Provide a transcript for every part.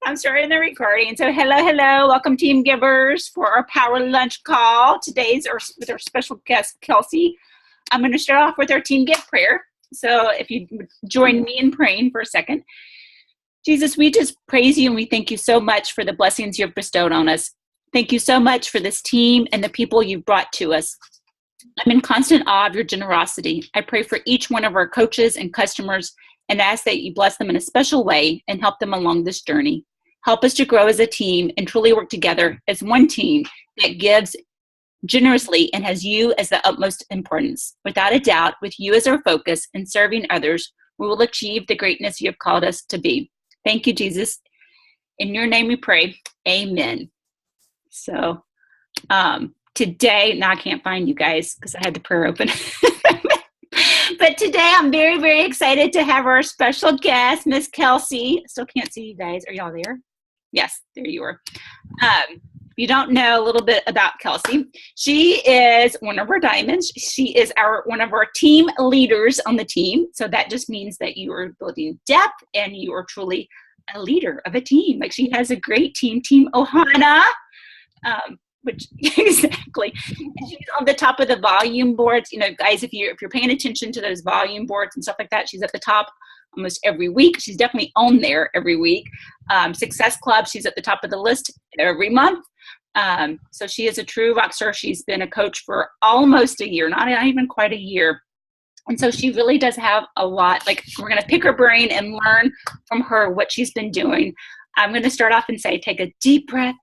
I'm starting the recording. So hello. Welcome team givers for our power lunch call. Today's with our special guest, Kelsey. I'm going to start off with our team gift prayer. So if you would join me in praying for a second. Jesus, we just praise you and we thank you so much for the blessings you've bestowed on us. Thank you so much for this team and the people you've brought to us. I'm in constant awe of your generosity. I pray for each one of our coaches and customers and ask that you bless them in a special way and help them along this journey. Help us to grow as a team and truly work together as one team that gives generously and has you as the utmost importance. Without a doubt, with you as our focus and serving others, we will achieve the greatness you have called us to be. Thank you, Jesus. In your name we pray. Amen. So today, now I can't find you guys because I had the prayer open. But today I'm very, very excited to have our special guest, Miss Kelsey. Still can't see you guys. Are y'all there? Yes, there you are. If you don't know a little bit about Kelsey, she is one of our diamonds. She is one of our team leaders on the team. So that just means that you are building depth and you are truly a leader of a team. Like she has a great team, Team Ohana. Which exactly, she's on the top of the volume boards. You know, guys, if you're paying attention to those volume boards and stuff like that, she's at the top almost every week. She's definitely on there every week. Success Club, she's at the top of the list every month. So she is a true rock star. She's been a coach for almost a year, not even quite a year. And so she really does have a lot. Like, we're going to pick her brain and learn from her what she's been doing. I'm going to start off and say, take a deep breath.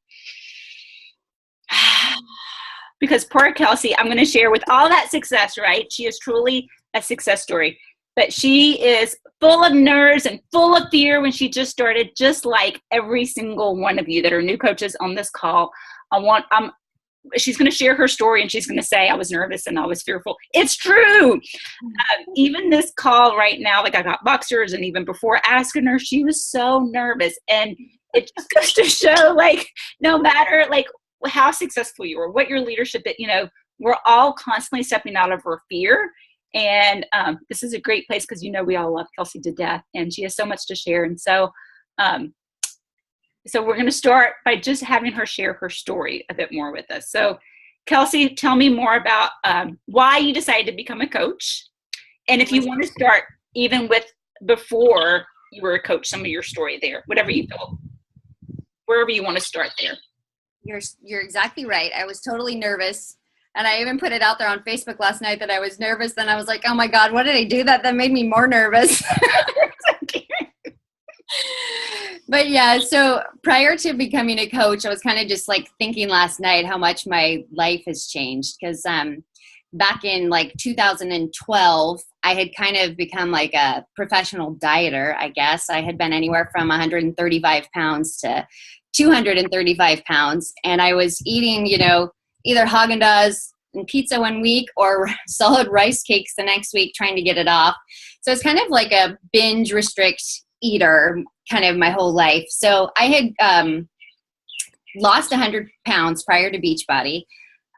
Because poor Kelsey, I'm going to share with all that success, right? She is truly a success story. But she is full of nerves and full of fear when she just started, just like every single one of you that are new coaches on this call. She's going to share her story and she's going to say, I was nervous and I was fearful. It's true. Even this call right now, like I got boxers, and even before asking her, she was so nervous. And it just goes to show, like, no matter like how successful you are, what your leadership, we're all constantly stepping out of our fear. And this is a great place because, we all love Kelsey to death and she has so much to share. And so we're going to start by just having her share her story a bit more with us. So Kelsey, tell me more about why you decided to become a coach. And if you want to start even with before you were a coach, some of your story there, whatever you feel, wherever you want to start there. You're exactly right. I was totally nervous. And I even put it out there on Facebook last night that I was nervous. Then I was like, oh my God, what did I do that made me more nervous? But yeah, so prior to becoming a coach, I was kind of just like thinking last night how much my life has changed. Because back in like 2012, I had kind of become like a professional dieter, I guess. I had been anywhere from 135 pounds to 235 pounds. And I was eating, either Haagen-Dazs and pizza one week or solid rice cakes the next week, trying to get it off. So it's kind of like a binge restrict eater kind of my whole life. So I had lost 100 pounds prior to Beachbody.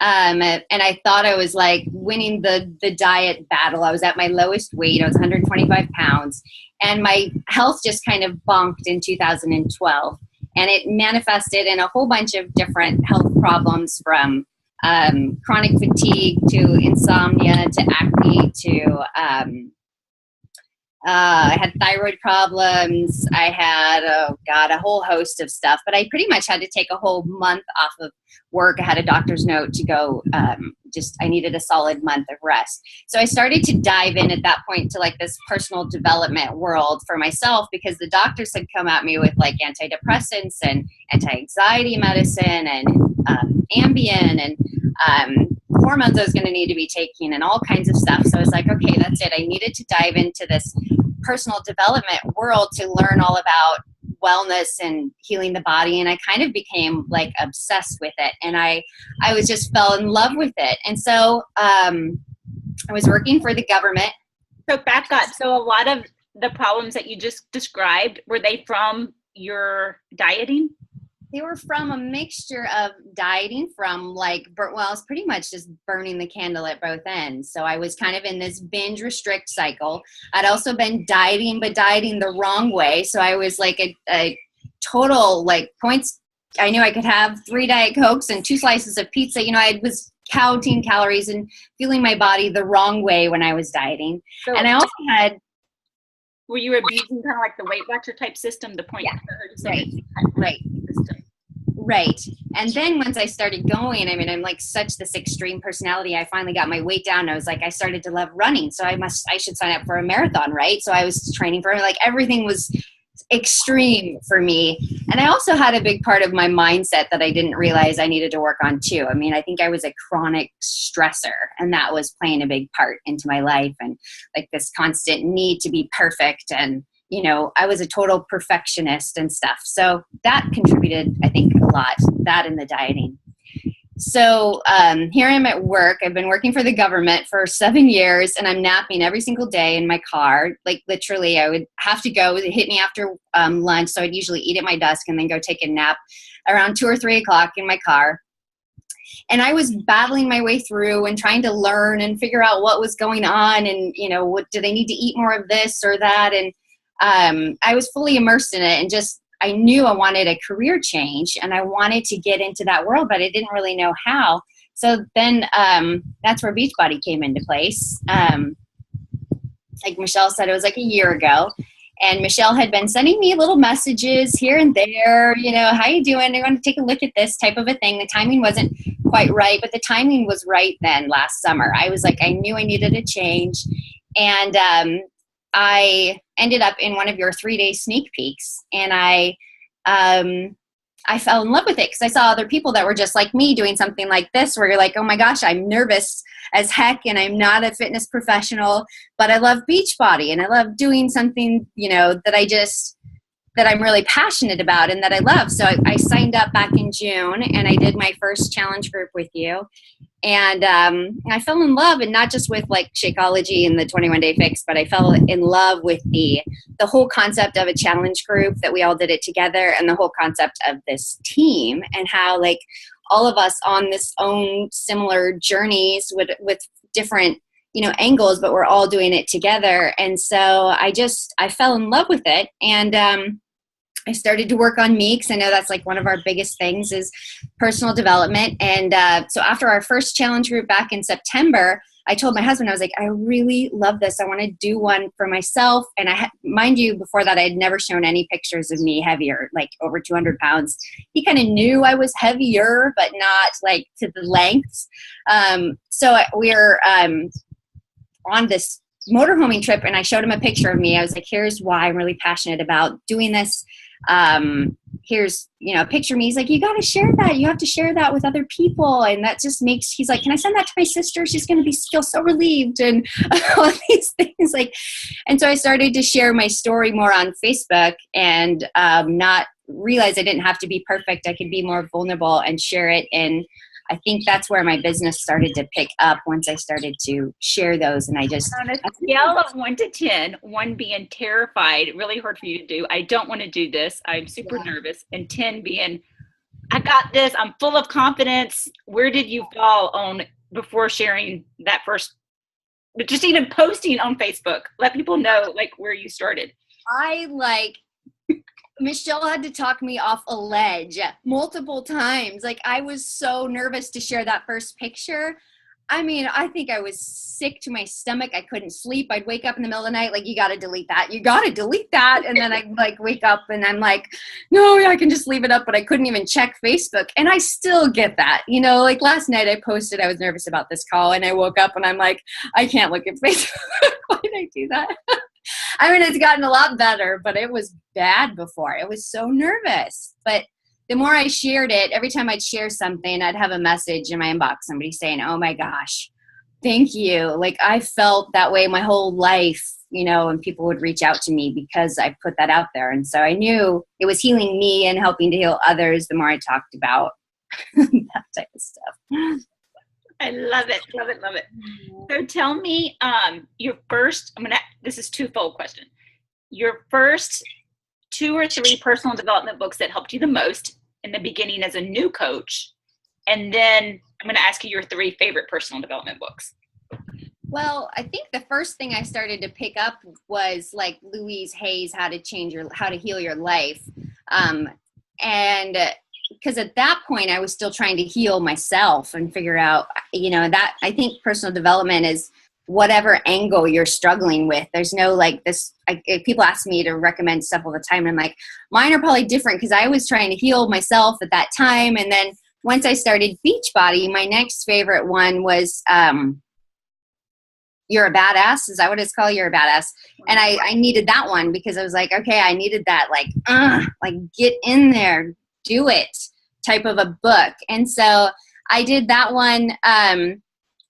And I thought I was like winning the diet battle. I was at my lowest weight. I was 125 pounds. And my health just kind of bonked in 2012. And it manifested in a whole bunch of different health problems, from chronic fatigue to insomnia to acne to I had thyroid problems. I had, a whole host of stuff. But I pretty much had to take a whole month off of work. I had a doctor's note to go. I needed a solid month of rest. So I started to dive in at that point to like this personal development world for myself, because the doctors had come at me with like antidepressants and anti-anxiety medicine and Ambien and hormones I was going to need to be taking and all kinds of stuff. So I was like, okay, that's it. I needed to dive into this personal development world to learn all about wellness and healing the body. And I kind of became like obsessed with it. And I was just fell in love with it. And so I was working for the government. So back up. So a lot of the problems that you just described, were they from your dieting? They were from a mixture of dieting from I was pretty much just burning the candle at both ends. So I was kind of in this binge restrict cycle. I'd also been dieting, but dieting the wrong way. So I was like a total like points. I knew I could have 3 Diet Cokes and 2 slices of pizza. You know, I was counting calories and feeling my body the wrong way when I was dieting. So, and I also had, were you abusing kind of like the Weight Watcher type system, the point? Yeah, right. System. Right. And then once I started going, I mean, I'm like such this extreme personality. I finally got my weight down. I was like, I started to love running. So I should sign up for a marathon, right? So I was training for like everything was extreme for me. And I also had a big part of my mindset that I didn't realize I needed to work on too. I mean, I think I was a chronic stressor, and that was playing a big part into my life, and like this constant need to be perfect. And you know, I was a total perfectionist and stuff. So that contributed, I think, a lot, that and the dieting. So here I am at work. I've been working for the government for 7 years, and I'm napping every single day in my car. Like literally, I would have to go. It hit me after lunch, so I'd usually eat at my desk and then go take a nap around 2 or 3 o'clock in my car. And I was battling my way through and trying to learn and figure out what was going on, and you know, what do they need to eat more of this or that, and I was fully immersed in it, and just I knew I wanted a career change and I wanted to get into that world, but I didn't really know how. So then that's where Beachbody came into place. Like Michelle said, it was like a year ago, and Michelle had been sending me little messages here and there, you know, how you doing? I want to take a look at this type of a thing. The timing wasn't quite right, but the timing was right then last summer. I was like, I knew I needed a change. And I ended up in one of your 3-day sneak peeks, and I fell in love with it because I saw other people that were just like me doing something like this, where you're like, oh my gosh, I'm nervous as heck and I'm not a fitness professional, but I love Beachbody and I love doing something, you know, that I'm really passionate about and that I love. So I signed up back in June, and I did my first challenge group with you. And I fell in love, and not just with like Shakeology and the 21-day fix, but I fell in love with the whole concept of a challenge group, that we all did it together, and the whole concept of this team, and how like all of us on this own similar journeys with different, you know, angles, but we're all doing it together. And so I fell in love with it. And I started to work on me, because I know that's like one of our biggest things is personal development. And so after our first challenge group back in September, I told my husband, I was like, I really love this. I want to do one for myself. And mind you, before that, I had never shown any pictures of me heavier, like over 200 pounds. He kind of knew I was heavier, but not like to the lengths. So we're on this motorhoming trip, and I showed him a picture of me. I was like, here's why I'm really passionate about doing this. Here's, you know, a picture of me. He's like, you got to share that. You have to share that with other people. And that just makes, he's like, can I send that to my sister? She's going to feel so relieved. And all these things like, and so I started to share my story more on Facebook, and not realize I didn't have to be perfect. I could be more vulnerable and share it. And I think that's where my business started to pick up, once I started to share those. And I just, on a scale of 1 to 10, 1 being terrified, really hard for you to do, I don't want to do this, I'm super nervous, and 10 being, I got this, I'm full of confidence. Where did you fall on before sharing that first, just even posting on Facebook? Let people know like where you started. Michelle had to talk me off a ledge multiple times. Like, I was so nervous to share that first picture. I mean, I think I was sick to my stomach. I couldn't sleep. I'd wake up in the middle of the night, like, you got to delete that. You got to delete that. And then I'd like wake up and I'm like, no, I can just leave it up. But I couldn't even check Facebook. And I still get that, you know, like last night I posted, I was nervous about this call, and I woke up and I'm like, I can't look at Facebook. Why did I do that? I mean, it's gotten a lot better, but it was bad before. I was so nervous. But the more I shared it, every time I'd share something, I'd have a message in my inbox, somebody saying, oh my gosh, thank you. Like, I felt that way my whole life, you know, and people would reach out to me because I put that out there. And so I knew it was healing me and helping to heal others the more I talked about that type of stuff. I love it, love it, love it. So tell me, your first, this is twofold question. Your first 2 or 3 personal development books that helped you the most in the beginning as a new coach. And then I'm going to ask you your 3 favorite personal development books. Well, I think the first thing I started to pick up was like Louise Hay's How to Heal Your Life. And because at that point I was still trying to heal myself and figure out, that I think personal development is whatever angle you're struggling with. There's no like this, people ask me to recommend stuff all the time. And I'm like, mine are probably different because I was trying to heal myself at that time. And then once I started Beachbody, my next favorite one was You're a Badass. Is that what it's called? You're a Badass. And I needed that one because I was like, okay, I needed that like get in there, do it type of a book. And so I did that one.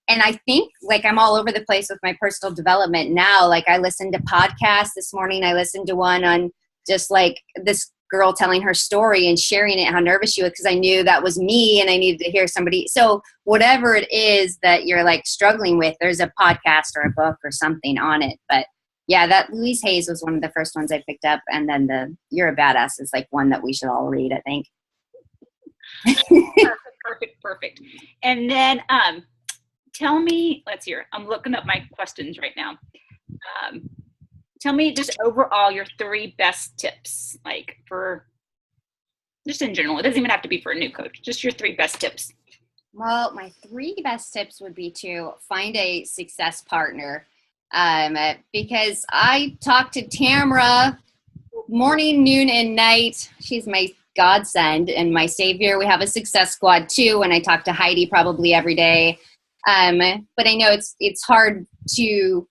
And I think like I'm all over the place with my personal development now. Like I listened to podcasts this morning. I listened to one on just like this girl telling her story and sharing it, how nervous she was, because I knew that was me and I needed to hear somebody. So whatever it is that you're like struggling with, there's a podcast or a book or something on it. But yeah, that Louise Hayes was one of the first ones I picked up. And then the You're a Badass is like one that we should all read, I think. Perfect. And then, tell me, let's hear, I'm looking up my questions right now. Tell me just overall your 3 best tips, like for just in general. It doesn't even have to be for a new coach, just your 3 best tips. Well, my 3 best tips would be to find a success partner. Because I talk to Tamara morning, noon, and night. She's my godsend and my savior. We have a success squad too, and I talk to Heidi probably every day. But I know it's hard to,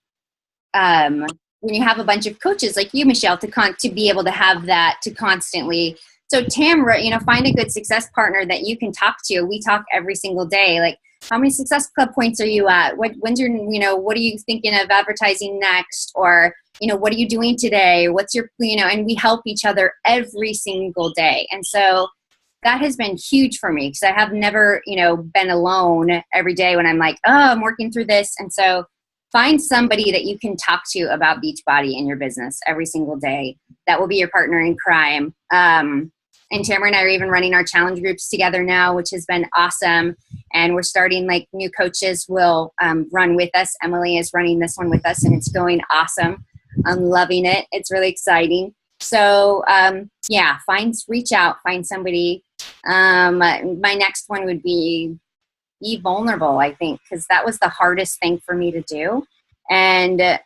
when you have a bunch of coaches like you, Michelle, to be able to have that to constantly. So Tamara, find a good success partner that you can talk to. We talk every single day. Like, how many Success Club points are you at? When's your, what are you thinking of advertising next? Or, what are you doing today? What's your, and we help each other every single day. And so that has been huge for me because I have never, been alone every day when I'm like, oh, I'm working through this. And so find somebody that you can talk to about Beachbody in your business every single day. That will be your partner in crime. And Tamara and I are even running our challenge groups together now, which has been awesome. And we're starting, like, new coaches will run with us. Emily is running this one with us, and it's going awesome. I'm loving it. It's really exciting. So, reach out, find somebody. My next one would be vulnerable, I think, because that was the hardest thing for me to do. And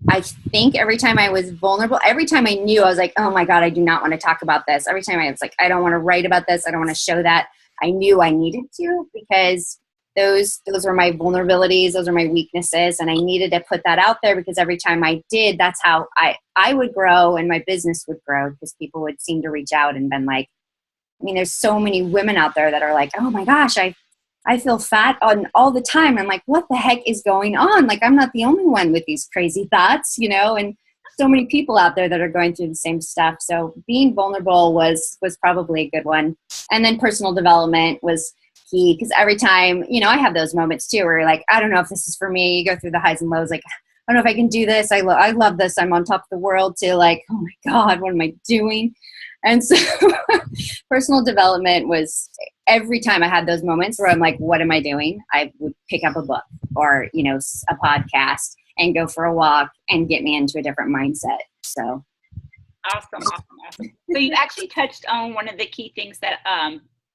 I think every time I was vulnerable, every time I knew, I was like, oh my God, I do not want to talk about this. Every time I was like, I don't want to write about this. I don't want to show that. I knew I needed to, because those were my vulnerabilities. Those are my weaknesses. And I needed to put that out there, because every time I did, that's how I would grow and my business would grow, because people would seem to reach out and been like, there's so many women out there that are like, oh my gosh, I feel fat all the time. I'm like, what the heck is going on? Like, I'm not the only one with these crazy thoughts, and so many people out there that are going through the same stuff. So being vulnerable was probably a good one. And then personal development was key, because every time, I have those moments too, where you're like, I don't know if this is for me. You go through the highs and lows, like, I don't know if I can do this. I love this. I'm on top of the world, to like, oh my God, what am I doing? And so personal development was, every time I had those moments where I'm like, what am I doing? I would pick up a book or, a podcast and go for a walk and get me into a different mindset. So. Awesome. So you actually touched on one of the key things that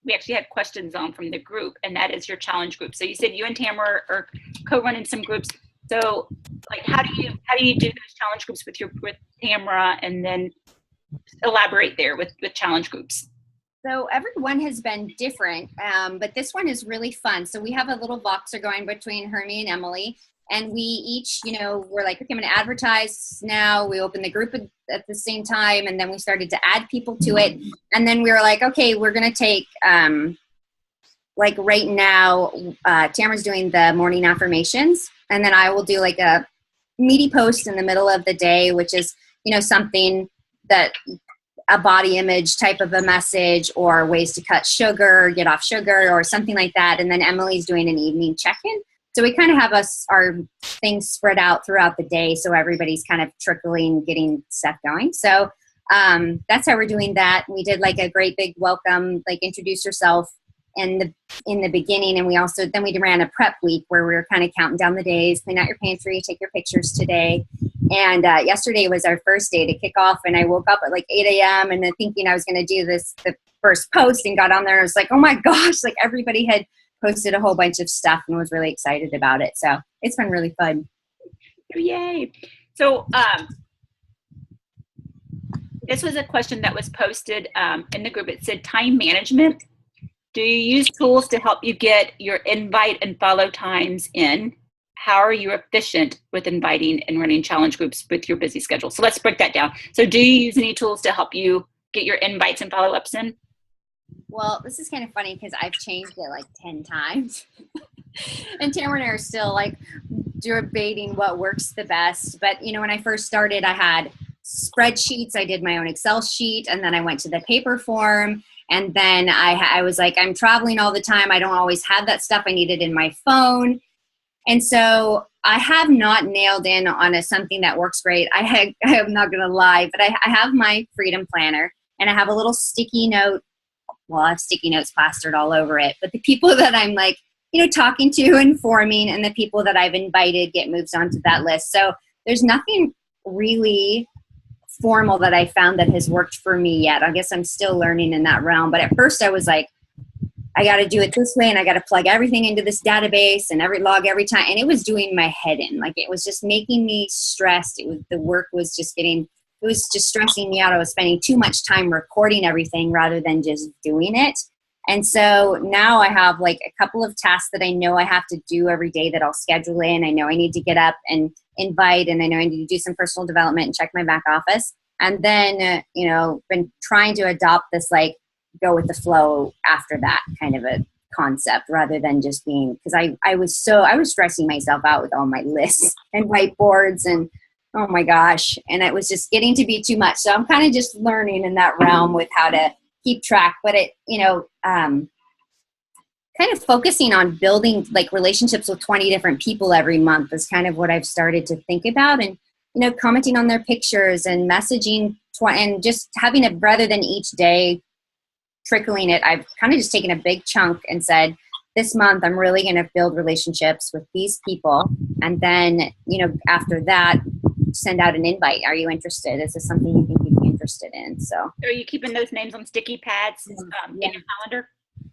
we actually had questions on from the group, and that is your challenge group. So you said you and Tamara are co-running some groups. So like, how do you do those challenge groups with Tamara, and then elaborate there with challenge groups? So everyone has been different, but this one is really fun. So we have a little Voxer going between Hermie and Emily, and we each, we're like, okay, I'm going to advertise now. We opened the group at the same time, and then we started to add people to it. And then we were like, okay, we're going to take, like right now, Tamara's doing the morning affirmations, and then I will do like a meaty post in the middle of the day, which is, something that a body image type of a message, or ways to cut sugar, get off sugar, or something like that. And then Emily's doing an evening check-in. So we kind of have our things spread out throughout the day, so everybody's kind of trickling, getting stuff going. So that's how we're doing that. We did like a great big welcome, like introduce yourself in the beginning, and we ran a prep week where we were kind of counting down the days, clean out your pantry, take your pictures today. And yesterday was our first day to kick off, and I woke up at like 8 a.m. and then thinking I was going to do the first post, and got on there and was like, oh my gosh, like everybody had posted a whole bunch of stuff and was really excited about it. So it's been really fun. Yay. So this was a question that was posted in the group. It said time management. Do you use tools to help you get your invite and follow times in? How are you efficient with inviting and running challenge groups with your busy schedule? So let's break that down. So do you use any tools to help you get your invites and follow-ups in? Well, this is kind of funny because I've changed it like 10 times. And Tamara and I are still like debating what works the best. But, you know, when I first started, I had spreadsheets. I did my own Excel sheet, and then I went to the paper form. And then I was like, I'm traveling all the time. I don't always have that stuff. I need it in my phone. And so I have not nailed in on something that works great. I am not going to lie, but I have my Freedom Planner, and I have a little sticky note. Well, I have sticky notes plastered all over it. But the people that I'm like, you know, talking to, informing, and the people that I've invited get moved onto that list. So there's nothing really formal that I found that has worked for me yet. I guess I'm still learning in that realm. But at first I was like, I got to do it this way, and I got to plug everything into this database and log every time. And it was doing my head in. Like, it was just making me stressed. The work was just it was just stressing me out. I was spending too much time recording everything rather than just doing it. And so now I have like a couple of tasks that I know I have to do every day that I'll schedule in. I know I need to get up and invite, and I know I need to do some personal development and check my back office. And then, you know, been trying to adopt this, like, go with the flow after that kind of a concept, rather than just being, because I was stressing myself out with all my lists and whiteboards, and oh my gosh. And it was just getting to be too much. So I'm kind of just learning in that realm with how to keep track, but it, you know, kind of focusing on building like relationships with 20 different people every month is kind of what I've started to think about. And, you know, commenting on their pictures and messaging and just having it, rather than each day trickling it, I've kind of just taken a big chunk and said, this month I'm really going to build relationships with these people. And then, you know, after that, send out an invite. Are you interested? Is this something you think you'd be interested in? So are you keeping those names on sticky pads in your calendar?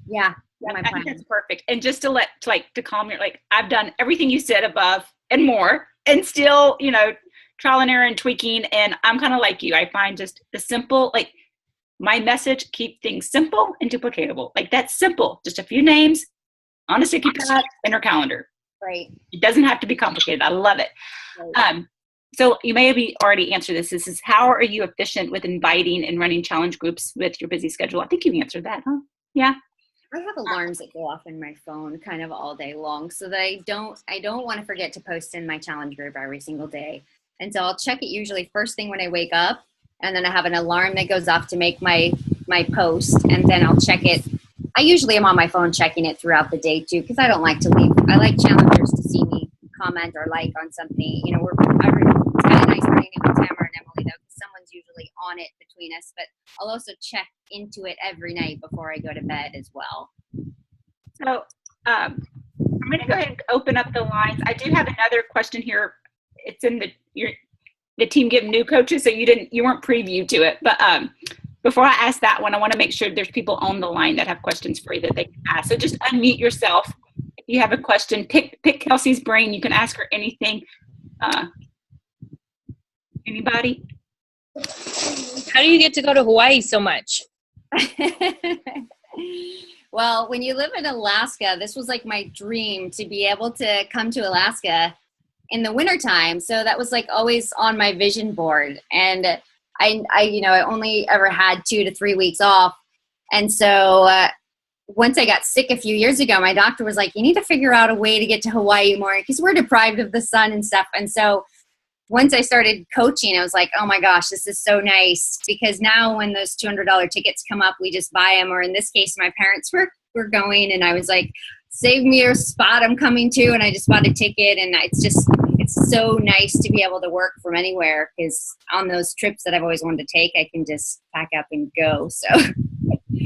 Yeah. I think that's perfect. And just to calm your, like, I've done everything you said above and more, and still, you know, trial and error and tweaking. And I'm kind of like you. I find just the simple, like, my message, keep things simple and duplicatable. Like, that's simple. Just a few names on a sticky pad in her calendar. Right. It doesn't have to be complicated. I love it. Right. So you may have already answered this. This is, how are you efficient with inviting and running challenge groups with your busy schedule? I think you answered that, huh? Yeah. I have alarms that go off in my phone kind of all day long, so that I don't want to forget to post in my challenge group every single day. And so I'll check it usually first thing when I wake up, and then I have an alarm that goes off to make my post, and then I'll check it. I usually am on my phone checking it throughout the day too, because I don't like to leave. I like challengers to see me comment or like on something. You know, it's kind of nice running in with Tamara and Emily though, because someone's usually on it between us. But I'll also check into it every night before I go to bed as well. So I'm going to go ahead and open up the lines. I do have another question here. It's in the Team Give new coaches, so you weren't previewed to it. But before I ask that one, I want to make sure there's people on the line that have questions for you that they can ask. So just unmute yourself. If you have a question, pick Kelsey's brain. You can ask her anything. Anybody? How do you get to go to Hawaii so much? Well, when you live in Alaska, this was like my dream to be able to come to Alaska in the wintertime. So that was like always on my vision board. And I only ever had 2 to 3 weeks off. And so once I got sick a few years ago, my doctor was like, you need to figure out a way to get to Hawaii more, because we're deprived of the sun and stuff. And so once I started coaching, I was like, oh my gosh, this is so nice, because now when those $200 tickets come up, we just buy them. Or in this case, my parents were going, and I was like, save me a spot, I'm coming to. And I just bought a ticket, and it's so nice to be able to work from anywhere, because on those trips that I've always wanted to take, I can just pack up and go. So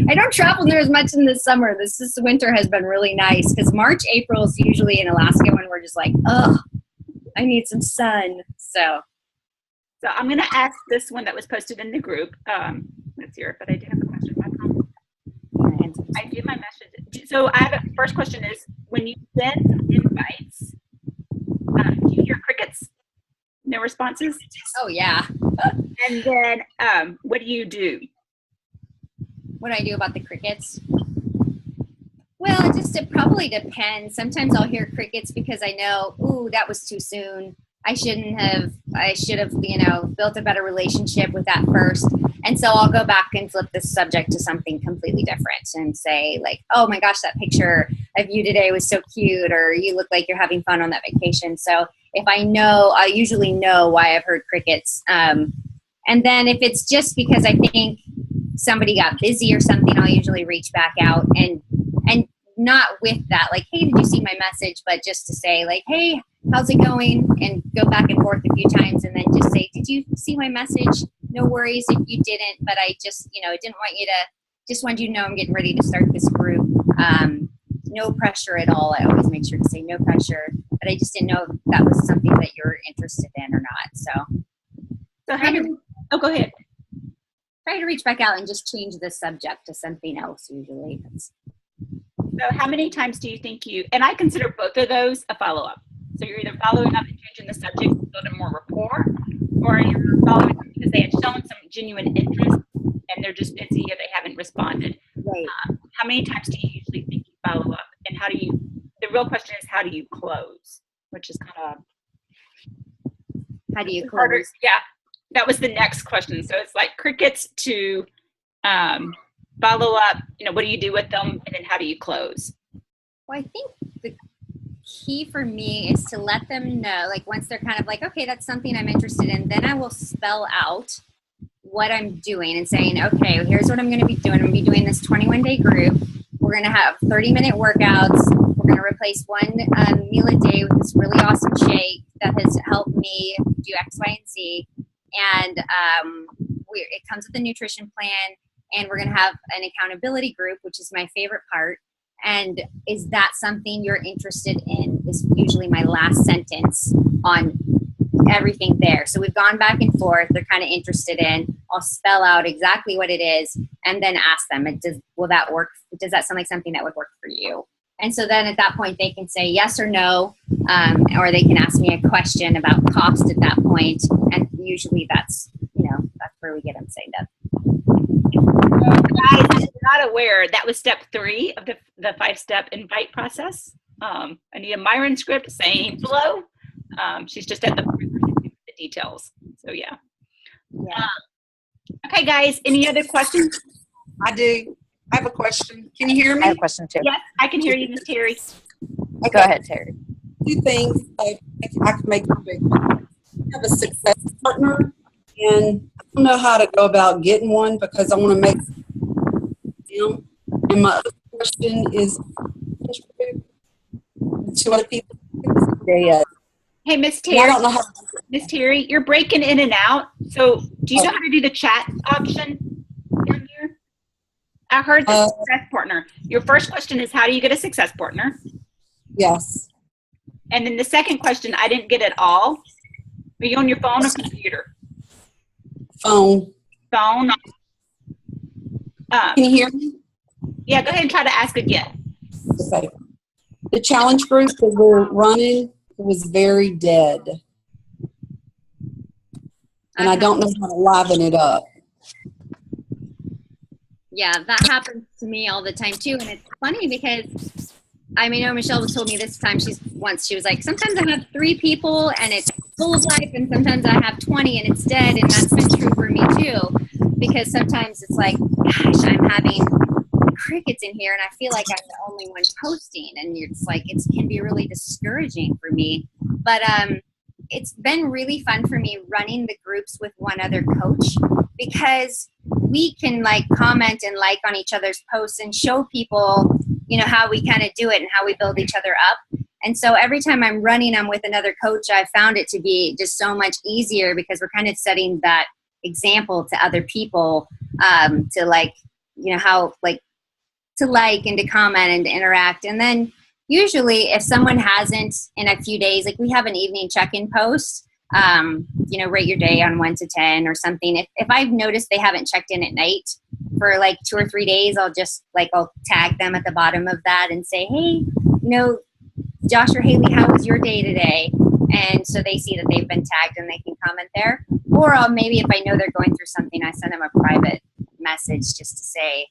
I don't travel near as much in the summer. This winter has been really nice because March, April is usually in Alaska when we're just like, oh, I need some sun. So I'm going to ask this one that was posted in the group. Let's hear it, but I do have a question. I do my message. So I have a first question is, when you send invites, do you hear crickets? No responses? Oh, yeah. And then what do you do? What do I do about the crickets? Well, it probably depends. Sometimes I'll hear crickets because I know, ooh, that was too soon. I should have, built a better relationship with that first. And so I'll go back and flip the subject to something completely different and say like, oh my gosh, that picture of you today was so cute, or you look like you're having fun on that vacation. So if I usually know why I've heard crickets. And then if it's just because I think somebody got busy or something, I'll usually reach back out and not with that, like, hey, did you see my message? But just to say like, hey, how's it going? And go back and forth a few times and then just say, did you see my message? No worries if you didn't, but I just, just wanted you to know I'm getting ready to start this group. No pressure at all. I always make sure to say no pressure, but I just didn't know if that was something that you're interested in or not. So how do go ahead. Try to reach back out and just change the subject to something else usually. So how many times do you think and I consider both of those a follow-up. So you're either following up and changing the subject to build a more rapport, or you're following up because they had shown some genuine interest and they're just busy or they haven't responded. Right. How many times do you usually think you follow up? And the real question is, how do you close? Which is kind of how do you close? harder. Yeah, that was the next question. So it's like crickets to follow up, what do you do with them? And then how do you close? Well, I think the key for me is to let them know, like once they're kind of like, okay, that's something I'm interested in, then I will spell out what I'm doing and saying, okay, here's what I'm going to be doing. I'm going to be doing this 21-day group. We're going to have 30-minute workouts. We're going to replace one meal a day with this really awesome shake that has helped me do X, Y, and Z. And it comes with a nutrition plan. And we're going to have an accountability group, which is my favorite part. And is that something you're interested in? Is usually my last sentence on everything there. So we've gone back and forth. They're kind of interested in. I'll spell out exactly what it is and then ask them, will that work? Does that sound like something that would work for you? And so then at that point, they can say yes or no, or they can ask me a question about cost at that point. And usually that's where we get them signed up. Guys, if you're not aware, that was step 3 of the 5-step invite process. Anita Myron script, same flow. She's just at the details. So yeah. Okay, guys, any other questions? I do. I have a question. Can you hear me? I have a question too. Yes, I can hear you, Ms. Terry. Okay. Go ahead, Terry. 2 things I can make a big one. I have a success partner, and I don't know how to go about getting one because I want to make them. And my other question is, 2 other people. Hey, Miss Terry. I don't know how. Miss Terry, you're breaking in and out. So do you know how to do the chat option down here? I heard the success partner. Your first question is, how do you get a success partner? Yes. And then the second question, I didn't get at all. Are you on your phone or computer? Phone. Phone. Can you hear me? Yeah, go ahead and try to ask again. Okay. The challenge group that we're running was very dead. And I don't know how to liven it up. Yeah, that happens to me all the time too. And it's funny because I know Michelle was told me this time she was like, sometimes I have 3 people and it's full of life, and sometimes I have 20 and it's dead. And that's been true for me too, because sometimes it's like, gosh, I'm having crickets in here and I feel like I'm the only one posting, and it's like it can be really discouraging for me. But it's been really fun for me running the groups with one other coach, because we can comment and on each other's posts and show people, how we kind of do it and how we build each other up. And so every time I'm running them with another coach, I found it to be just so much easier, because we're kind of setting that example to other people, to how like to like and to comment and to interact. And then usually if someone hasn't in a few days, like we have an evening check-in post, rate your day on 1 to 10 or something. If I've noticed they haven't checked in at night for like 2 or 3 days, I'll tag them at the bottom of that and say, hey, Josh or Haley, how was your day today? And so they see that they've been tagged and they can comment there. Or maybe if I know they're going through something, I send them a private message just to say.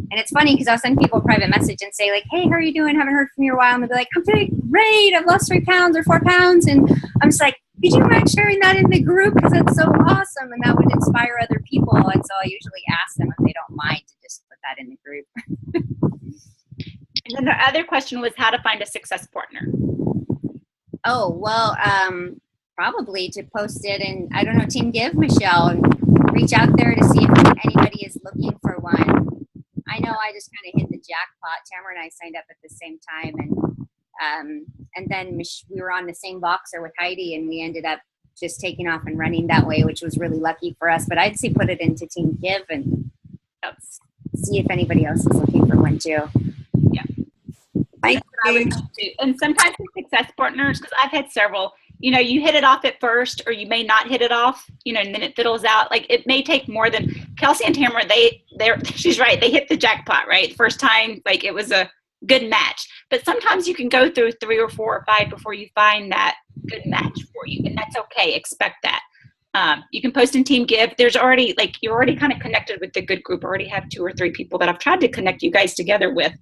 And it's funny because I'll send people a private message and say like, hey, how are you doing? Haven't heard from you in a while. And they'll be like, I'm doing great. I've lost 3 pounds or 4 pounds. And I'm just like, could you mind sharing that in the group? Because it's so awesome. And that would inspire other people. And so I usually ask them if they don't mind to just put that in the group. And then the other question was how to find a success partner. Oh, well, probably to post it in, I don't know, Team Give, Michelle, and reach out there to see if anybody is looking for one. I know I just kind of hit the jackpot. Tamara and I signed up at the same time, and then we were on the same Voxer with Heidi, and we ended up just taking off and running that way, which was really lucky for us. But I'd say put it into Team Give and see if anybody else is looking for one too. Yeah. And sometimes with success partners, because I've had several, you hit it off at first, or you may not hit it off, and then it fiddles out. Like it may take more than Kelsey and Tamara. She's right. They hit the jackpot, right? First time, like it was a good match. But sometimes you can go through 3 or 4 or 5 before you find that good match for you, and that's okay. Expect that. You can post in Team Give. There's already you're already kind of connected with the good group. I already have 2 or 3 people that I've tried to connect you guys together with.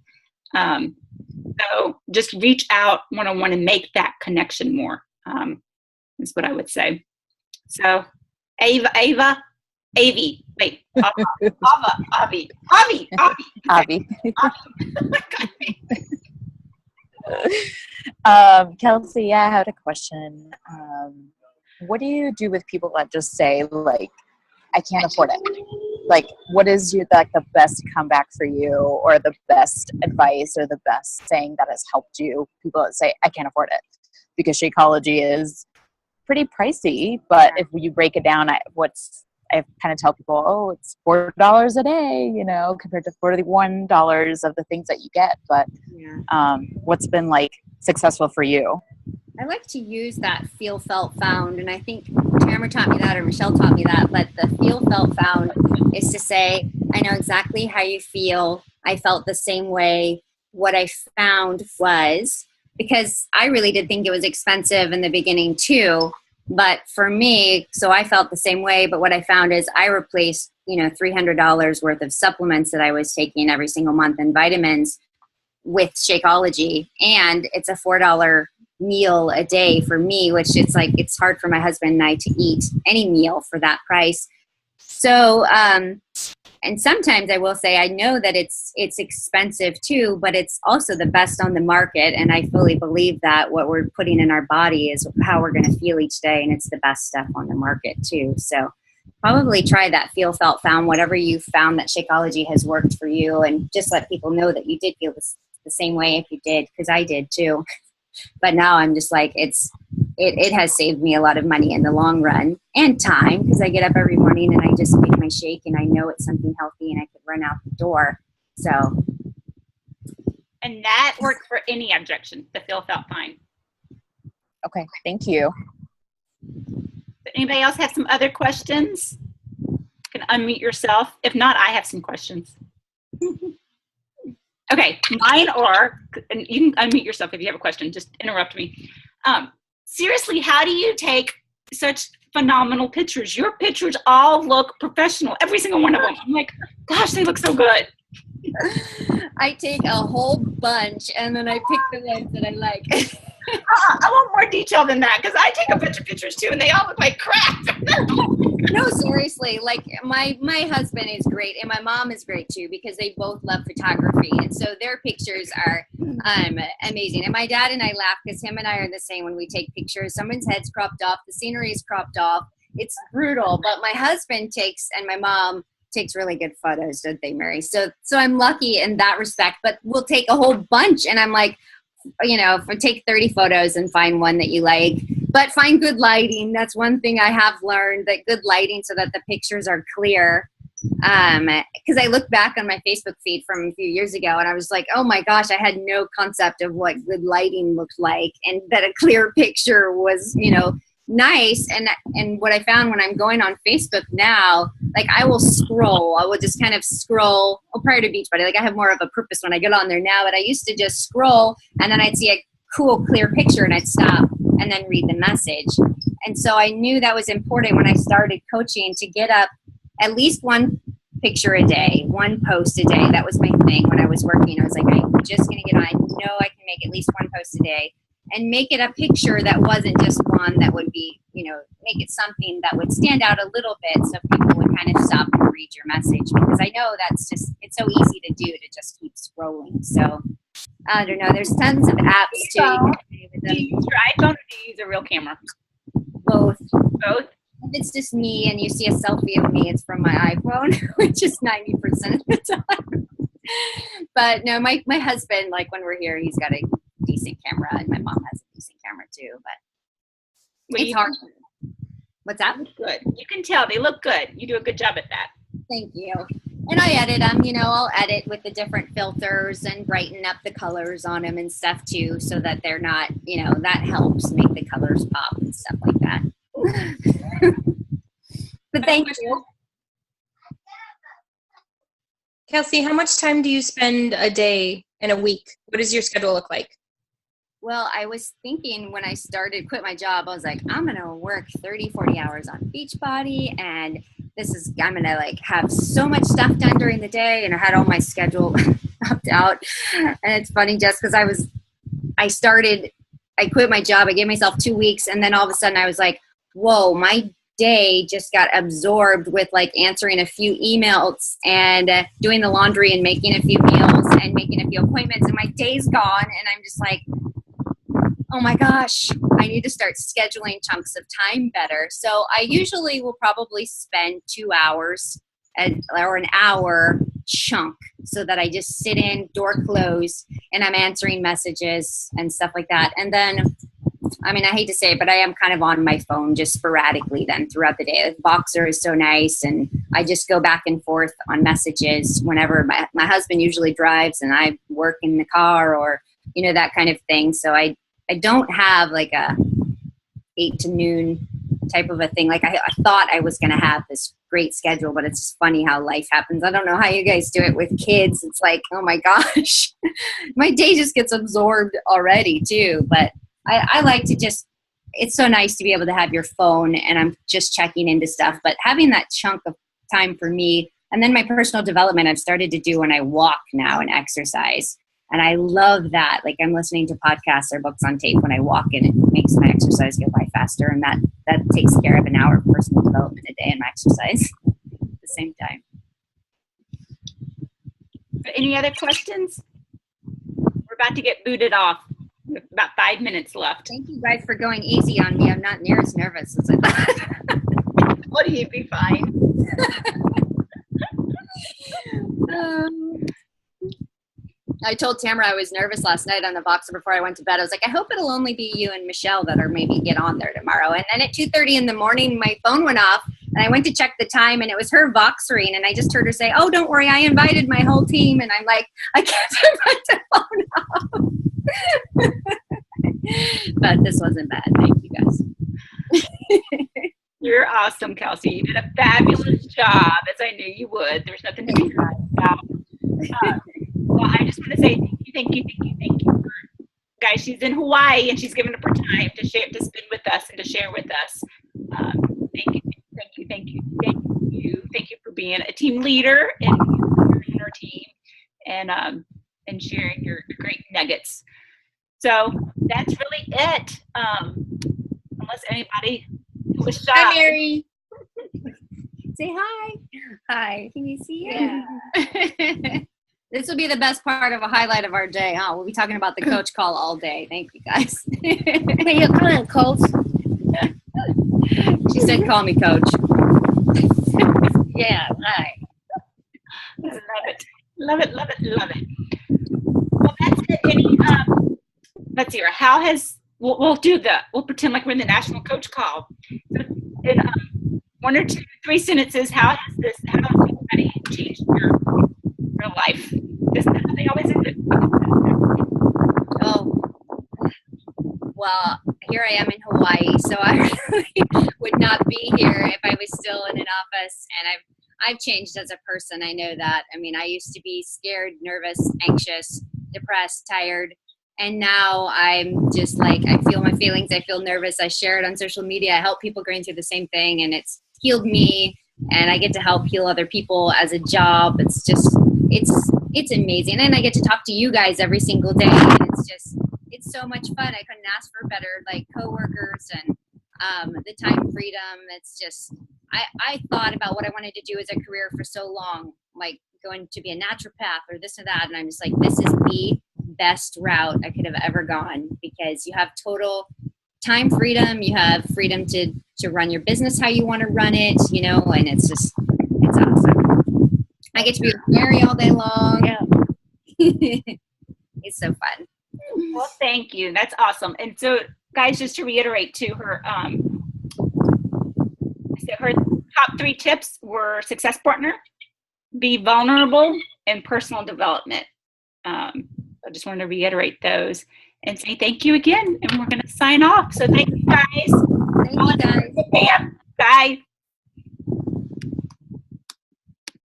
So just reach out one-on-one and make that connection more. Is what I would say. So Avi. Kelsey, I had a question. What do you do with people that just say like, I can't afford it? Like, what is the best comeback for you, or the best advice, or the best saying that has helped you? People that say, I can't afford it, because Shakeology is pretty pricey, but if you break it down, I kind of tell people, oh, it's $4 a day, compared to $41 of the things that you get. But what's been successful for you? I like to use that feel, felt, found, and I think Tamara taught me that, or Michelle taught me that, but the feel, felt, found is to say, I know exactly how you feel. I felt the same way. What I found was, because I really did think it was expensive in the beginning too, but for me, so I felt the same way, but what I found is I replaced, $300 worth of supplements that I was taking every single month and vitamins with Shakeology, and it's a $4 meal a day for me, which it's hard for my husband and I to eat any meal for that price. So, and sometimes I will say, I know that it's expensive too, but it's also the best on the market. And I fully believe that what we're putting in our body is how we're going to feel each day. And it's the best stuff on the market too. So probably try that feel, felt, found, whatever you found that Shakeology has worked for you, and just let people know that you did feel the same way if you did, because I did too. But now I'm just like, it has saved me a lot of money in the long run, and time, because I get up every morning and I just make my shake and I know it's something healthy and I could run out the door. So. And that works for any objection, the feel, felt, fine. Okay, thank you. Anybody else have some other questions? You can unmute yourself. If not, I have some questions. Okay, mine and you can unmute yourself if you have a question, just interrupt me. Seriously, how do you take such phenomenal pictures? Your pictures all look professional, every single one of them. I'm like, gosh, they look so good. I take a whole bunch and then I pick the ones that I like. I want more detail than that, because I take a bunch of pictures too and they all look like crap. No, seriously, my husband is great and my mom is great too, because they both love photography, and so their pictures are amazing. And my dad and I laugh because him and I are the same when we take pictures. Someone's head's cropped off, the scenery is cropped off. It's brutal, but my husband and my mom takes really good photos, don't they, Mary? So I'm lucky in that respect, but we'll take a whole bunch and I'm like, if I take 30 photos and find one that you like, but find good lighting. That's one thing I have learned, that good lighting so that the pictures are clear. Because I look back on my Facebook feed from a few years ago and I was like, oh my gosh, I had no concept of what good lighting looked like and that a clear picture was, nice. And what I found when I'm going on Facebook now, like I will just kind of scroll. Prior to Beachbody, like I have more of a purpose when I get on there now, but I used to just scroll and then I'd see a cool clear picture and I'd stop and then read the message. And so I knew that was important when I started coaching to get up at least one picture a day, one post a day. That was my thing when I was working. I was like, I'm just going to get on. I know I can make at least one post a day and make it a picture that wasn't just one that would be, make it something that would stand out a little bit so people would kind of stop and read your message, because I know it's so easy to do to just keep scrolling. So I don't know. There's tons of apps too. Do you use your iPhone or do you use a real camera? Both. Both? If it's just me and you see a selfie of me, it's from my iPhone, which is 90% of the time. But no, my husband, like when we're here, he's got a decent camera, and my mom has a decent camera too. But it's hard. What's that? Good. You can tell they look good. You do a good job at that. Thank you. And I edit them. I'll edit with the different filters and brighten up the colors on them and stuff too, so that they're not, that helps make the colors pop and stuff like that. But thank you. Kelsey, how much time do you spend a day and a week? What does your schedule look like? Well, I was thinking when I quit my job, I was like, I'm going to work 30, 40 hours on Beachbody, and I'm going to have so much stuff done during the day. And I had all my schedule mapped out. And it's funny just because I quit my job. I gave myself 2 weeks. And then all of a sudden I was like, whoa, my day just got absorbed with answering a few emails and doing the laundry and making a few meals and making a few appointments, and my day's gone. And I'm just like, oh my gosh, I need to start scheduling chunks of time better. So I usually will probably spend 2 hours or an hour chunk, so that I just sit in, door closed, and I'm answering messages and stuff like that. And then, I hate to say it, but I am kind of on my phone just sporadically then throughout the day. The Boxer is so nice, and I just go back and forth on messages whenever my husband usually drives and I work in the car, or, that kind of thing. So I don't have a 8 to noon type of a thing. I thought I was going to have this great schedule, but it's just funny how life happens. I don't know how you guys do it with kids. It's like, oh my gosh, my day just gets absorbed already too. But I like to it's so nice to be able to have your phone and I'm just checking into stuff, but having that chunk of time for me, and then my personal development I've started to do when I walk now and exercise. And I love that. I'm listening to podcasts or books on tape when I walk, and it makes my exercise go by faster. And that takes care of an hour of personal development a day and my exercise at the same time. Any other questions? We're about to get booted off. We have about 5 minutes left. Thank you guys for going easy on me. I'm not near as nervous as I thought. What do you be fine? I told Tamara I was nervous last night on the Boxer before I went to bed. I was like, I hope it'll only be you and Michelle that are maybe get on there tomorrow. And then at 2:30 in the morning, my phone went off, and I went to check the time, and it was her Voxering, and I just heard her say, oh, don't worry, I invited my whole team. And I'm like, I can't turn my phone off. But this wasn't bad. Thank you, guys. You're awesome, Kelsey. You did a fabulous job, as I knew you would. There's nothing to be proud about. Well, I just want to say thank you. Guys, she's in Hawaii, and she's given up her time to spend with us and to share with us. Thank you for being a team leader and in our team, and sharing your great nuggets. So that's really it. Unless anybody was shy. Hi, Mary. Say hi. Hi. Can you see it? This will be the best part of a highlight of our day, huh? We'll be talking about the coach call all day. Thank you, guys. Hey, you come on, Coach. She said, call me coach. Yeah, hi. Love it. Well, that's it. Let's see here. We'll pretend like we're in the national coach call. And, 1 or 2, 3 sentences. How has everybody changed your life? Isn't that how they always end it? Oh, well, here I am in Hawaii, so I really would not be here if I was still in an office. And I've changed as a person. I know that. I mean, I used to be scared, nervous, anxious, depressed, tired. And now I'm just like, I feel my feelings. I feel nervous. I share it on social media. I help people going through the same thing, and it's healed me. And I get to help heal other people as a job. It's just, it's amazing. And I get to talk to you guys every single day. And it's so much fun. I couldn't ask for better, like, coworkers and the time freedom. It's just, I thought about what I wanted to do as a career for so long, like going to be a naturopath or this or that. And I'm just like, this is the best route I could have ever gone, because you have total time freedom. You have freedom to run your business how you want to run it, you know, and it's awesome. I get to be with Mary all day long. Yeah. It's so fun. Well, thank you. That's awesome. And so, guys, just to reiterate too, her top 3 tips were success partner, be vulnerable, and personal development. I just wanted to reiterate those and say thank you again. And we're going to sign off. So thank you, guys. Thank you, guys. Bye.